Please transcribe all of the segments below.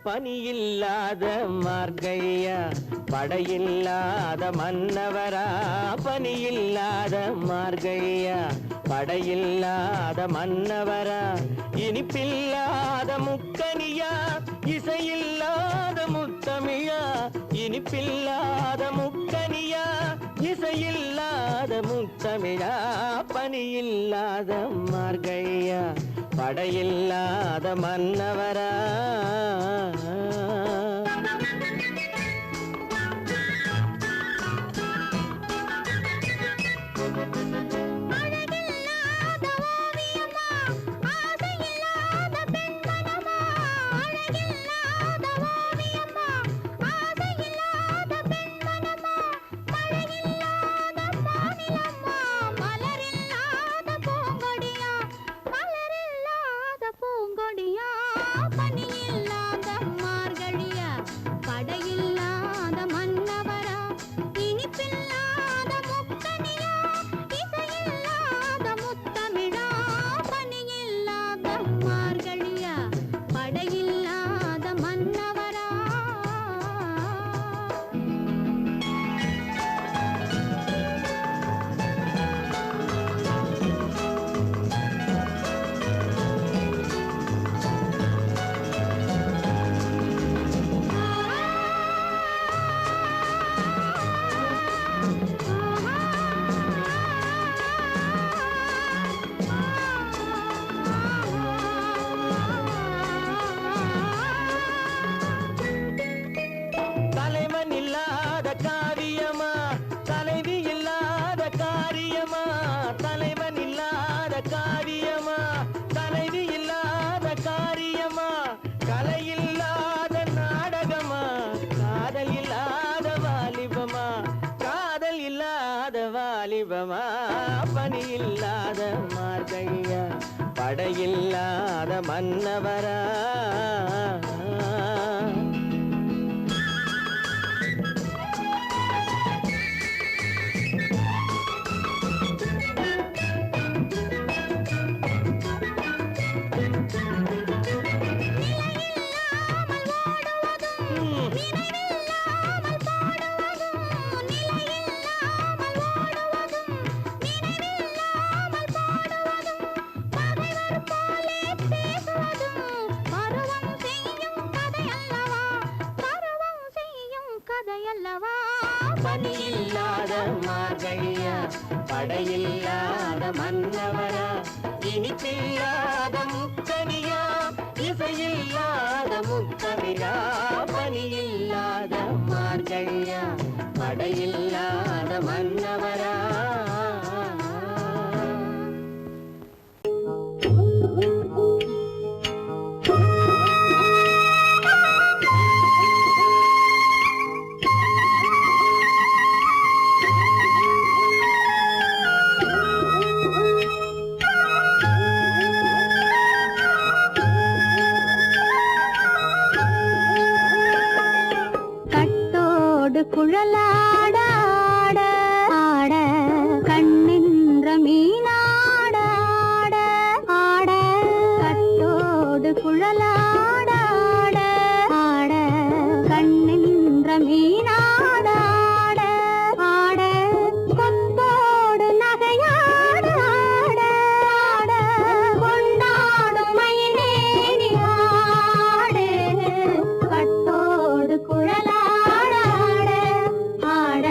பனியில்லாத மார்கழியா படையில்லாத மன்னவரா பனியில்லாத மார்கழியா படையில்லாத மன்னவரா இனிப்பில்லாத முக்கனியா இசையில்லாத முத்தமிழா இனிப்பில்லாத முக்கனியா இசையில்லாத முத்தமிழா பனியில்லாத மார்கழியா படையில்லாத மன்னவரா பனியில்லாத மார்கழியா படையில்லாத மன்னவரா பனியில்லாத மார்கழியா படையில்லாத மன்னவரா இனிப்பில்லாத முக்கனியா இசையில்லாத முத்தமிழா பனியில்லாத மார்கழியா படையில்லாத மன்னவரா குழலாட ஆட கண்ணின்ற மீனாட ஆட கட்டோடு குழலாட ஆட கண்ணின்ற மீனாட ஆட கொத்தோடு நகையாட ஆட கொண்டாடும் மயிலேறி ஆடு கட்டோடு குழலாட ஆட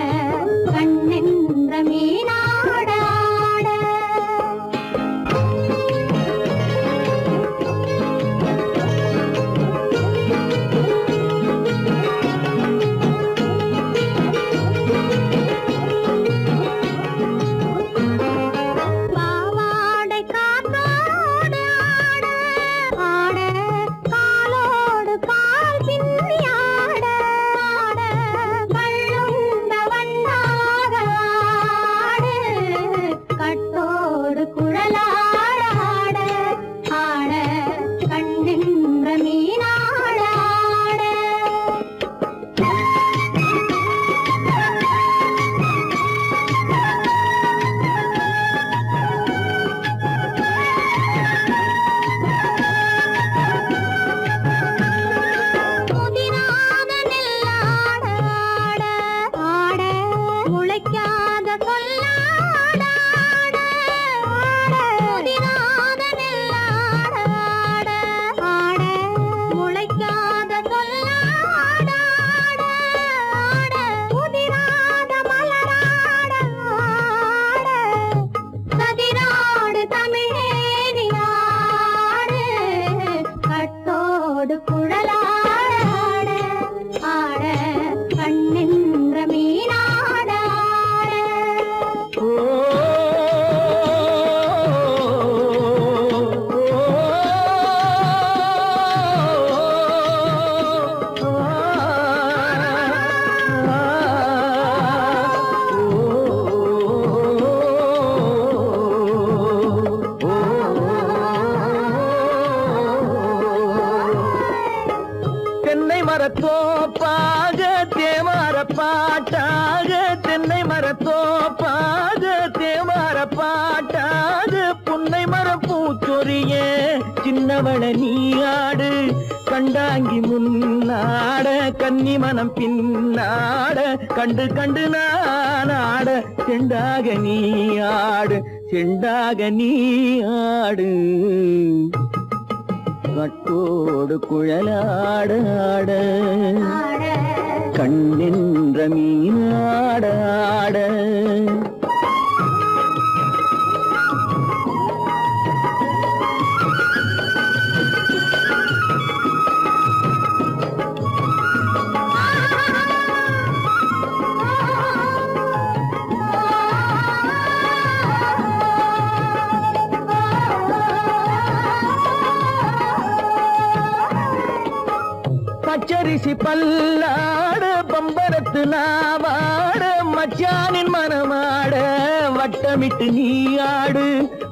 புரியாத சொல்லாட ஆட ஆட புதிராத மலராட ஆட சதிராடு தமிழேனி ஆடு கட்டோடு குழலாட ஆட ஆட கண்ணின்ற மீனாட ஆட தென்னை மரத்தோப்பாக தேமார பாட்டாக தென்னை மரத்தோப்பாக தேமார பாட்டாக புன்னை மரம் பூச்சொரிய சின்னவள நீயாடு கண்டாங்கி முன்னாட கன்னி மனம் பின்னாட கண்டு கண்டு நானாட செண்டாக நீயாடு செண்டாக நீயாடு கட்டோடு குழலாட ஆட கண்ணின்ற மீனாட ஆட பச்சரிசி பல்லாட பம்பரத்து நாவாட மச்சானின் மனமாட வட்டமிட்டு நீயாடு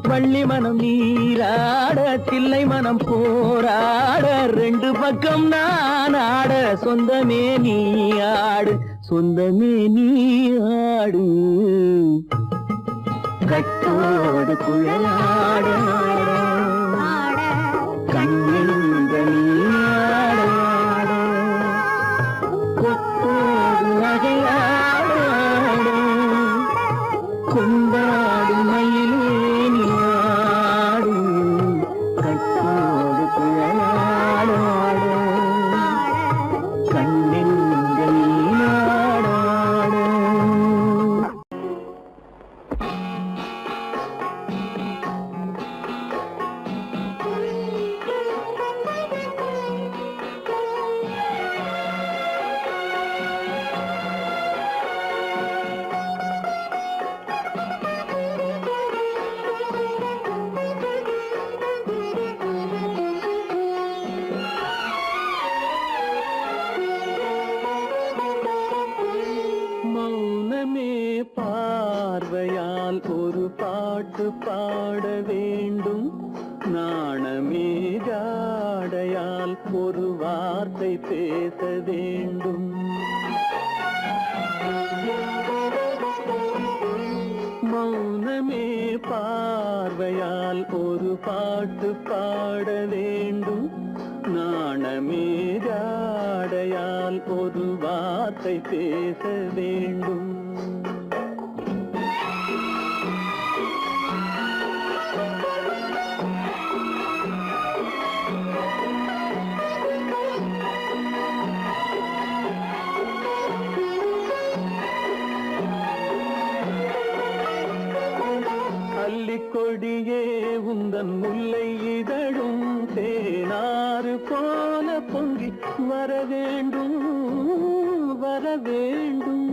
வள்ளி மனம் நீராட தில்லை மனம் போராட ரெண்டு பக்கம் நான் ஆட சொந்தமே நீயாடு சொந்தமே நீயாடு கட்டோடு குழலாட கண்ணின்ற நீயாட கொத்தோடு நகையாட கொண்டாடு மயிலேனியாடு கட்டோடு குழலாட கண்ணின்ற நீயாட மௌனமே பார்வையால் ஒரு பாட்டு பாட வேண்டும் நாணமே ஜாடையால் ஒரு வார்த்தை பேச வேண்டும் மௌனமே பார்வையால் ஒரு பாட்டு பாட வேண்டும் நாணமே ஜாடையால் ஒரு வார்த்தை பேச வேண்டும் அல்லிக்கொடியே உந்தன் முல்லை இதழும் தேனாறு போல பொங்கி வர வேண்டும் வர வேண்டும்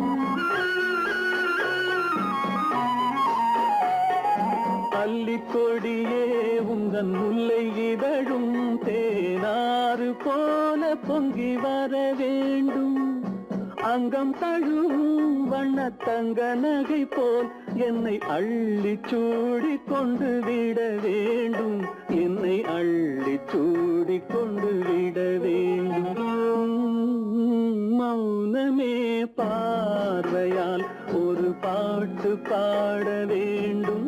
அல்லிக்கொடியே உந்தன் முல்லை இதழும் தேனாறு போல பொங்கி வர வேண்டும் அங்கம் தழுவும் வண்ணத்தங்க நகை போல் என்னை அள்ளி சூடி கொண்டு விட வேண்டும் என்னை அள்ளி சூடி கொண்டு விட வேண்டும் மௌனமே பார்வையால் ஒரு பாட்டு பாட வேண்டும்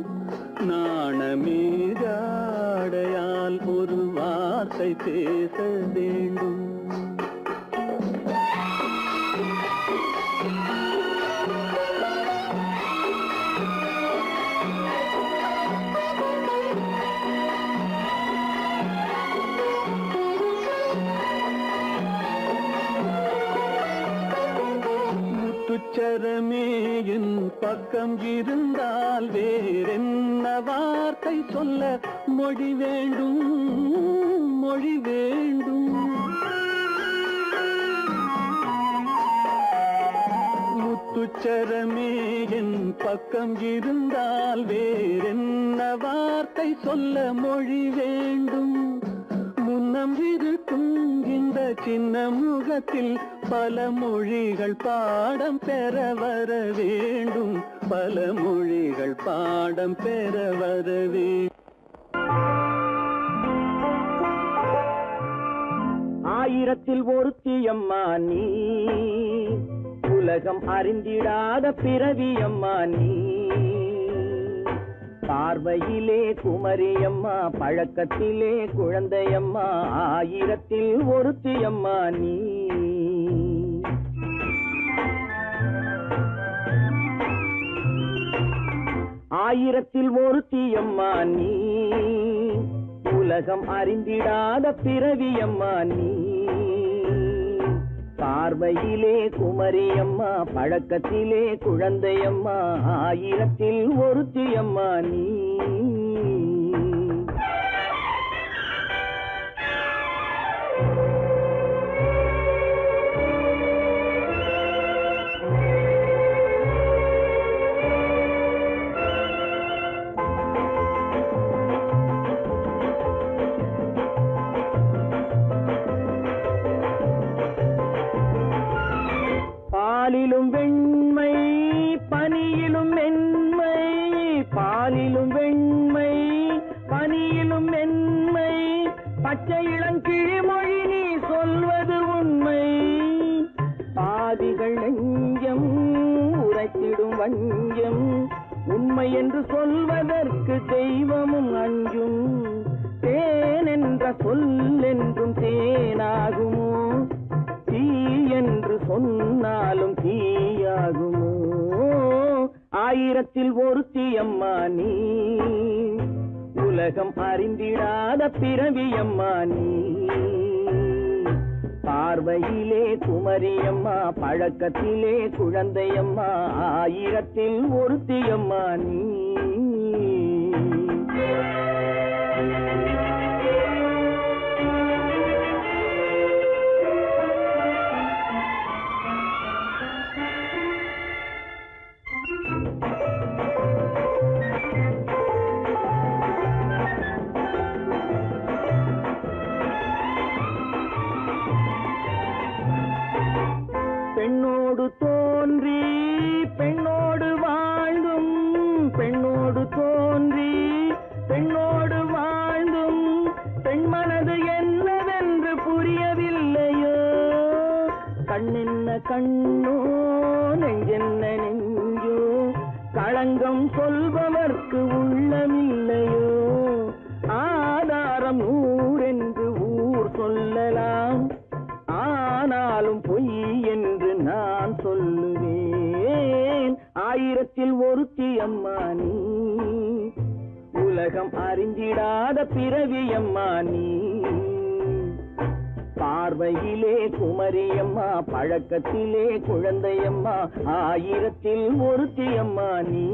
நாணமே ஜாடையால் ஒரு வார்த்தை பேச வேண்டும் முத்துச்சரமே என் பக்கம் இருந்தால் வேறென்ன வார்த்தை சொல்ல மொழி வேண்டும் மொழி வேண்டும். முத்துச்சரமே என் பக்கம் இருந்தால் வேறென்ன வார்த்தை சொல்ல மொழி வேண்டும். முன்னம் இருக்கும் இந்த சின்ன முகத்தில் பல மொழிகள் பாடம் பெற வர வேண்டும். பல மொழிகள் பாடம் பெற வர வேண்டும். ஆயிரத்தில் ஒருத்தியம்மா நீ, உலகம் அறிந்திடாத பிறவியம்மா நீ. பார்வையிலே குமரியம்மா, பழக்கத்திலே குழந்தையம்மா, ஆயிரத்தில் ஒருத்தியம்மா நீ. ஆயிரத்தில் ஒருத்தியம்மா நீ, உலகம் அறிந்திடாத பிறவியம்மா நீ. பார்வையிலே குமரியம்மா, பழக்கத்திலே குழந்தையம்மா, ஆயிரத்தில் ஒருத்தியம்மா நீ. பாலிலும் வெண்மை பனியிலும் மென்மை, பாலிலும் வெண்மை பனியிலும் மென்மை, பச்சை இளங்கிழிமொழி நீ சொல்வது உண்மை. பாதிகள் நெஞ்சம் உரைத்திடும் வஞ்சம், உண்மை என்று சொல்வதற்கு தெய்வமும் அஞ்சும். தேன் என்ற சொல் என்றும் தேனாகுமோ, தீ என்று சொன்னாலும் தீயாகுமோ. ஆயிரத்தில் ஒருத்தியம்மா நீ, உலகம் அறிந்திடாத பிறவியம்மா நீ. பார்வையிலே குமரியம்மா, பழக்கத்திலே குழந்தையம்மா, ஆயிரத்தில் ஒருத்தியம்மா நீ. பெண்ணோடு தோன்றி பெண்ணோடு வாழ்ந்தும், பெண்ணோடு தோன்றி பெண்ணோடு வாழ்ந்தும், பெண்மனது என்னவென்று புரியவில்லையோ. கண்ணென்ன கண்ணோ, நெஞ்சென்ன நெஞ்சோ, களங்கம் சொல்பவர்க்கு உள்ளமில்லையோ. ஆதாரம் நூறென்று ஊர் சொல்லலாம், ஆனாலும் பொய் என்று நான் சொல்லுவேன். ஆயிரத்தில் ஒருத்தியம்மா நீ, உலகம் அறிந்திடாத பிறவியம்மா நீ. பார்வையிலே குமரியம்மா, பழக்கத்திலே குழந்தையம்மா, ஆயிரத்தில் ஒருத்தியம்மா நீ.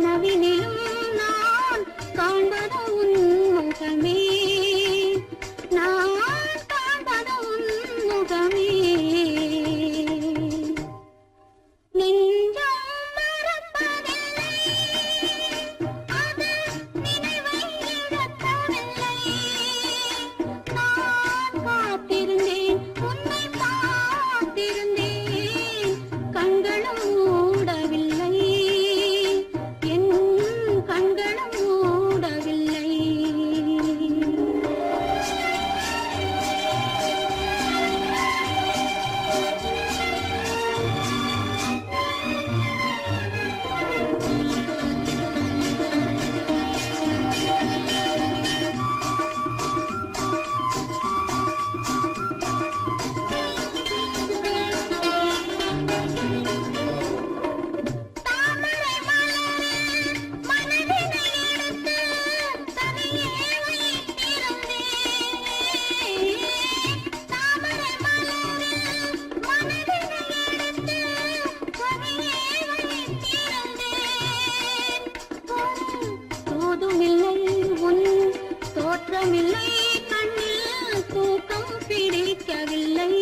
கனவினிலும் நான் காண்பது உன் முகமே, நான் காண்பது உன் முகமே. நெஞ்சம் மறப்பதில்லை, அது நினைவை இழக்கவில்லை. நான் காத்திருந்தேன், உன்னை பார்த்திருந்தேன், கண்களும் மூடவில்லை, என் கண்களும் மூடவில்லை. தாமரை மலரில் மனதினை எடுத்து தனியே வைத்திருந்தேன். தாமரை மலரில் மனதினை எடுத்து தனியே வைத்திருந்தேன். தோதுமில்லை உன் தோற்றமில்லை, கண்ணில் தூக்கம் பிடிக்கவில்லை,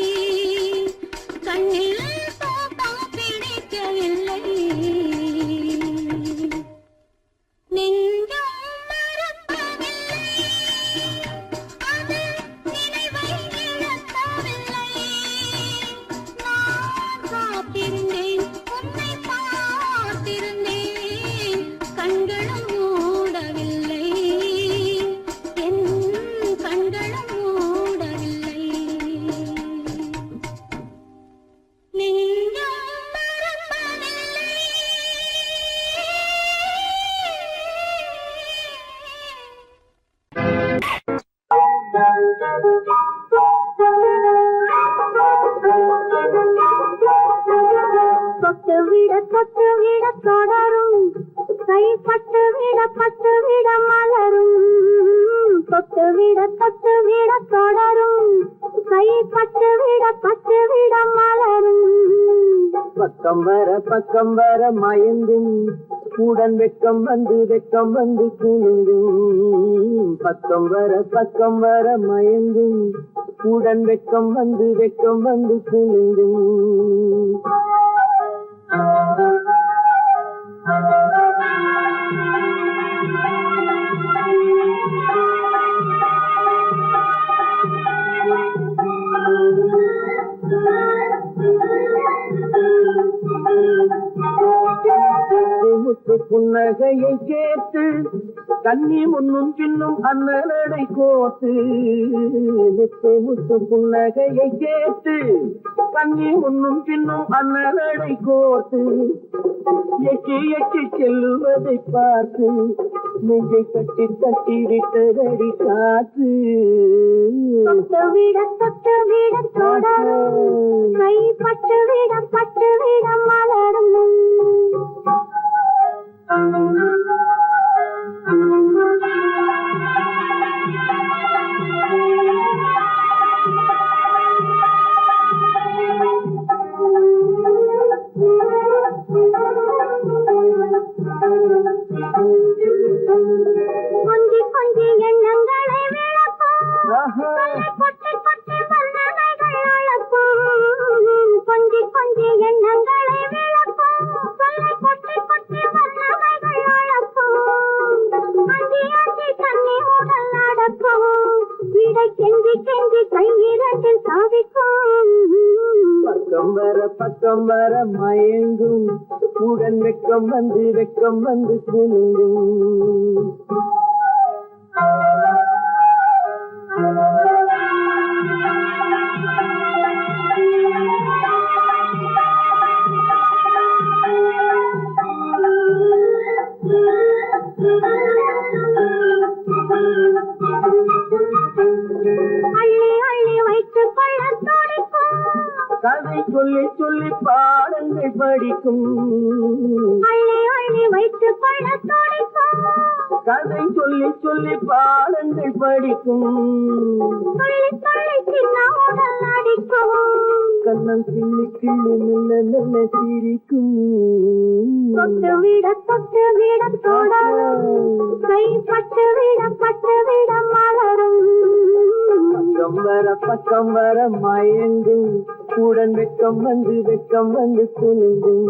கண்ணில் தூக்கம் பிடிக்கவில்லை. நெஞ்சம் மறப்பதில்லை, அது நினைவை இழக்கவில்லை. நான் காத்திருந்தேன், உன்னை பார்த்திருந்தேன், கண்களும் மூடவில்லை, என் கண்களும் மூடவில்லை. நெஞ்சம் மறப்பதில்லை. தொட்டுவிட தொடரும், கைப்பட்டுவிட மலரும். தொட்டுவிட தொடரும், கைப்பட்டுவிட மலரும். பக்கம் வர மயங்கும், உடன் வெக்கம் வந்து குலுங்கும். பக்கம் வர மயங்கும், உடன் வெக்கம் வந்து குலுங்கும். முத்து புன்னகையை கேட்டு கண்ணி முன்னும் பின்னும் அண்ணனடை கோத்து. முத்து புன்னகையை கேட்டு கண்ணி முன்னும் பின்னும் அண்ணனடை கோத்து. எட்டி செல்லுவதை பார்த்து நெஞ்சை கட்டி விட்டதடி காற்று. தொட்டுவிட தொடரும், கைப்பட்டுவிட மலரும். கொஞ்சி எண்ணங்களை விளக்கும், கொட்டி வல்லவைகள் அழக்கும். கொஞ்சி எண்ணங்களை விளக்கும், கொட்டி வல்லவைகள் அழக்கும். அஞ்சி தண்ணி உடல் நடக்கும், விடை கெஞ்சி கையிரண்டில் சாதிக்கும். பக்கம் வர மயங்கும், உடன் வெக்கம் வந்து குலுங்கும். அள்ளி வைத்துக் கொள்ள துடிக்கும், கதை சொல்லி பாடங்கள் படிக்கும். அள்ளி வைத்துக் கொள்ள துடிக்கும், கதை சொல்லி சொல்லி பாடங்கள் படிக்கும். சொல்லி சொல்லி சின்ன உடல் அடிக்கும். கண்ணம் கிள்ளி கிள்ளி மெல்ல மெல்ல சிரிக்கும். தொட்டு விட தொடரும். கை பட்டு விட மலரும். பக்கம் வர மயங்கும். உடன் வெக்கம் வந்து குலுங்கும்.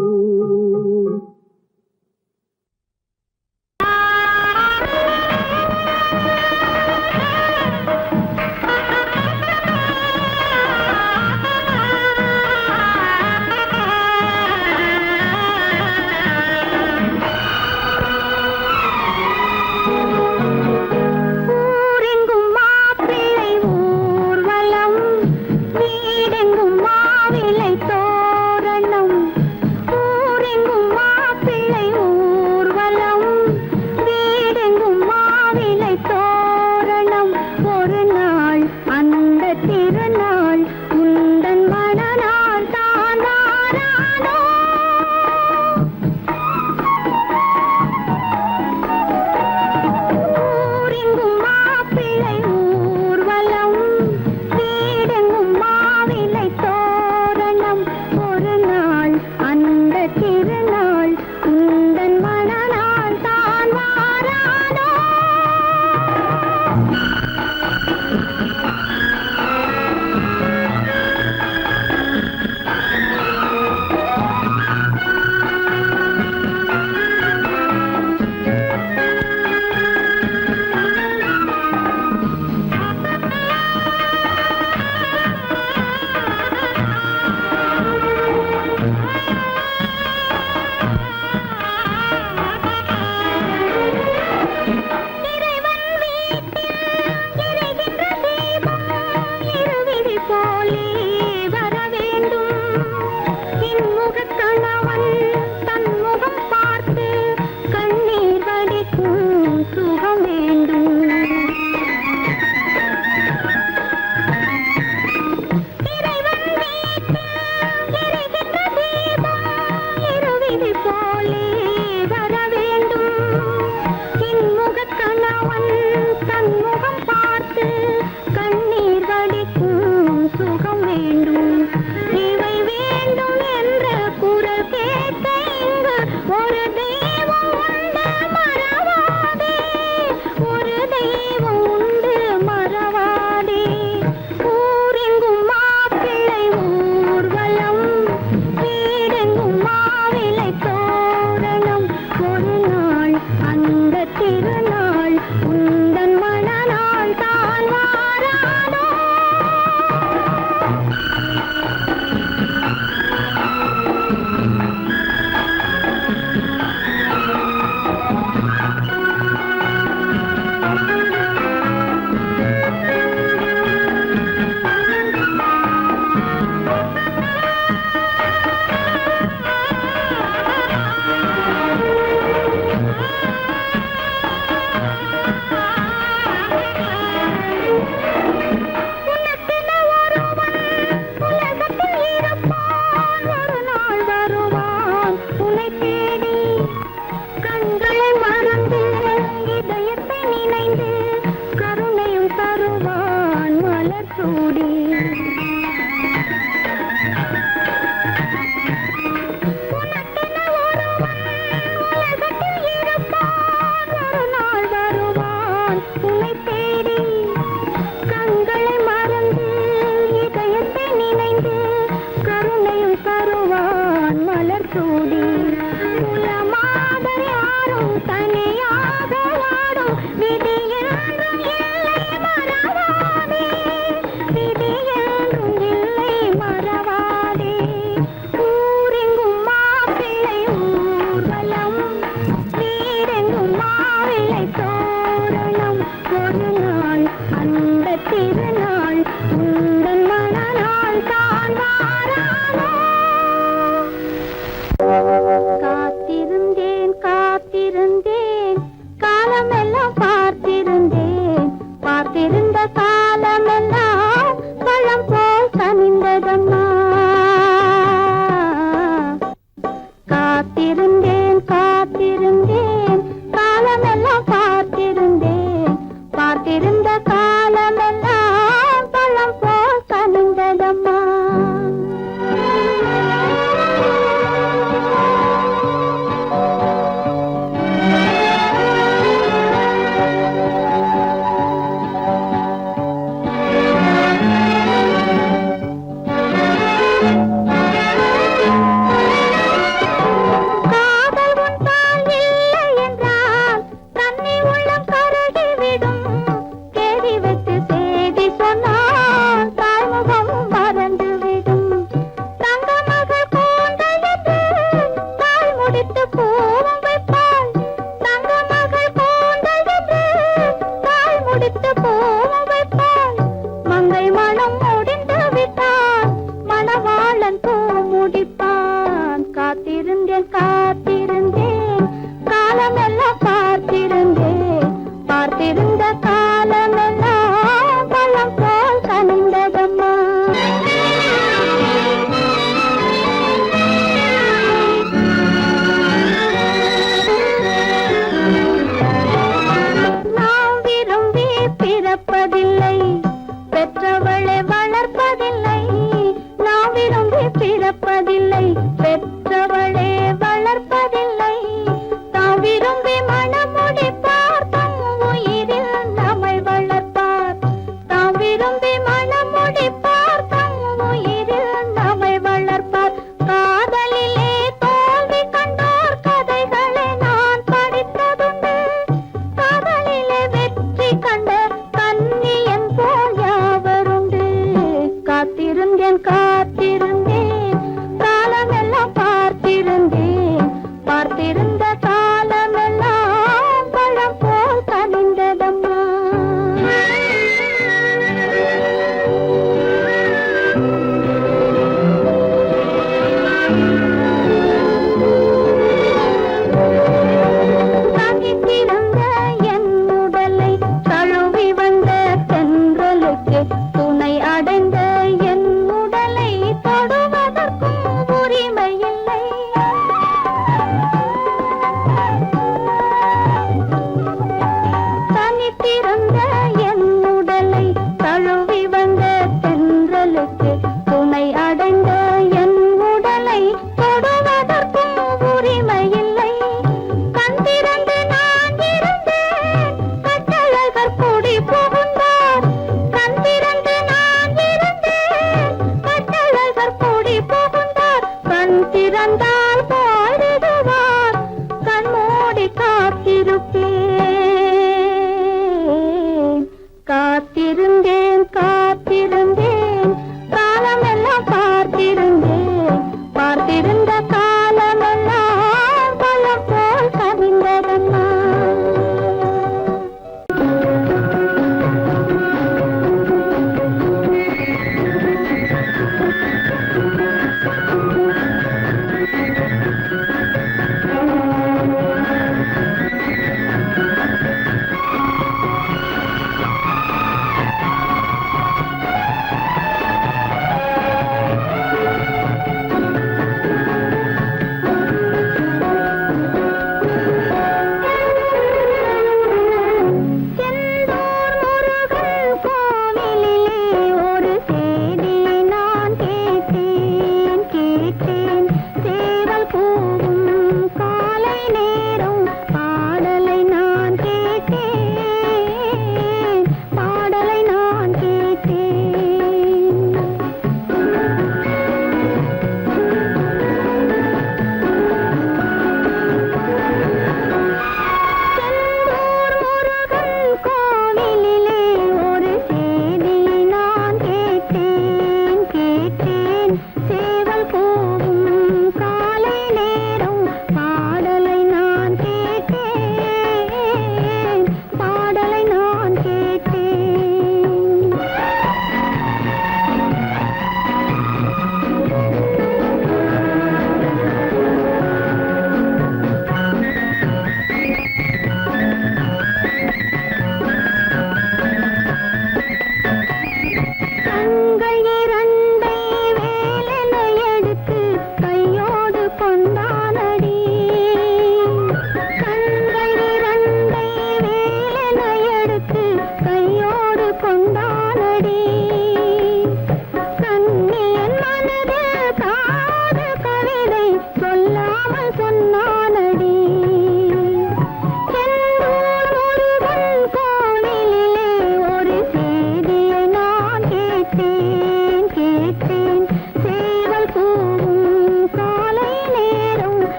காத்திருந்தேன் காலமெல்லாம் பார்த்து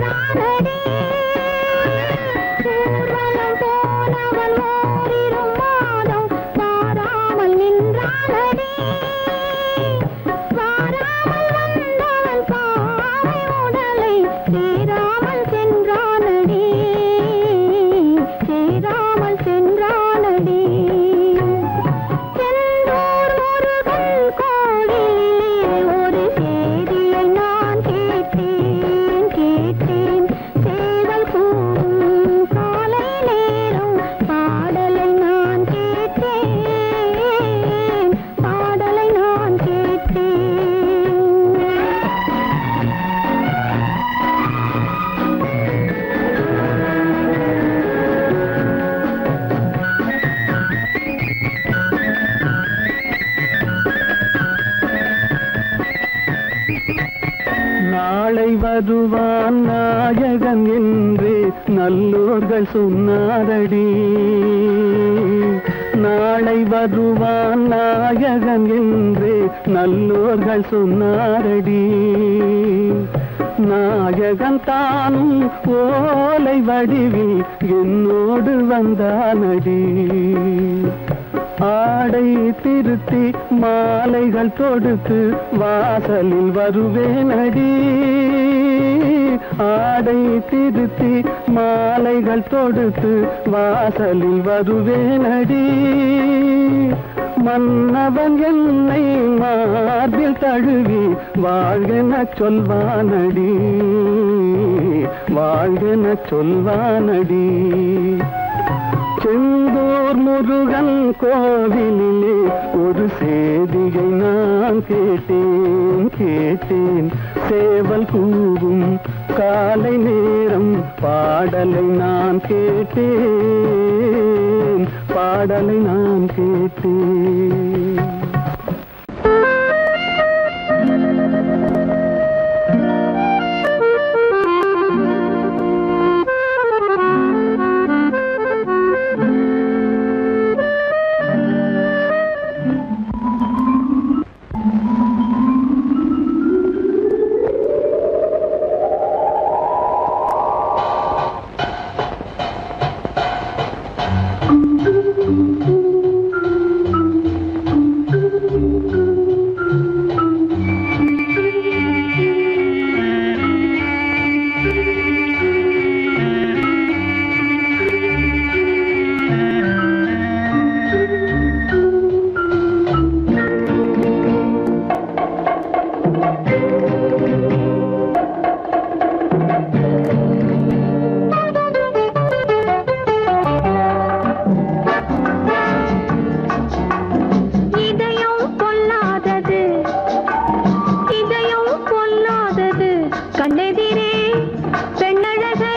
நின்றானடி ஊர்வலம் போனவன் ஓரிரு மாதம் வாராமல் நின்றானடி வாராமல் வந்தவன் பாவை உடலை சேராமல் சென்றானடி சேராமல் சென்றானடி செந்தூர் முருகன் கோவிலிலே ஒரு செய்தியை நான் கேட்டேன் கேட்டேன் சேவல் கூவும் காலை நேரம் பாடலை நான் கேட்டேன் பாடலை நான் கேட்டேன் நாளை வருவான் நாயகன் என்று நல்லோர்கள் சொன்னாரடி நாளை வருவான் நாயகன் என்று நல்லோர்கள் சொன்னாரடி நாயகன் தானும் ஓலை வடிவில் என்னோடு வந்தானடி ஆடை திருத்தி மாலைகள் தொடுத்து வாசலில் வருவேனடி ஆடை திருத்தி மாலைகள் தொடுத்து வாசலில் வருவேனடி மன்னவன் என்னை மார்பில் தழுவி வாழ்கென சொல்வானடி வாழ்கென சொல்வானடி செந்தூர் முருகன் கோவிலிலே ஒரு செய்தியை நான் கேட்டேன் கேட்டேன் சேவல் கூவும் காலை நேரம் பாடலை நான் கேட்டேன் பாடலை நான் கேட்டேன் கண்ணெதிரே பெண்ணழகை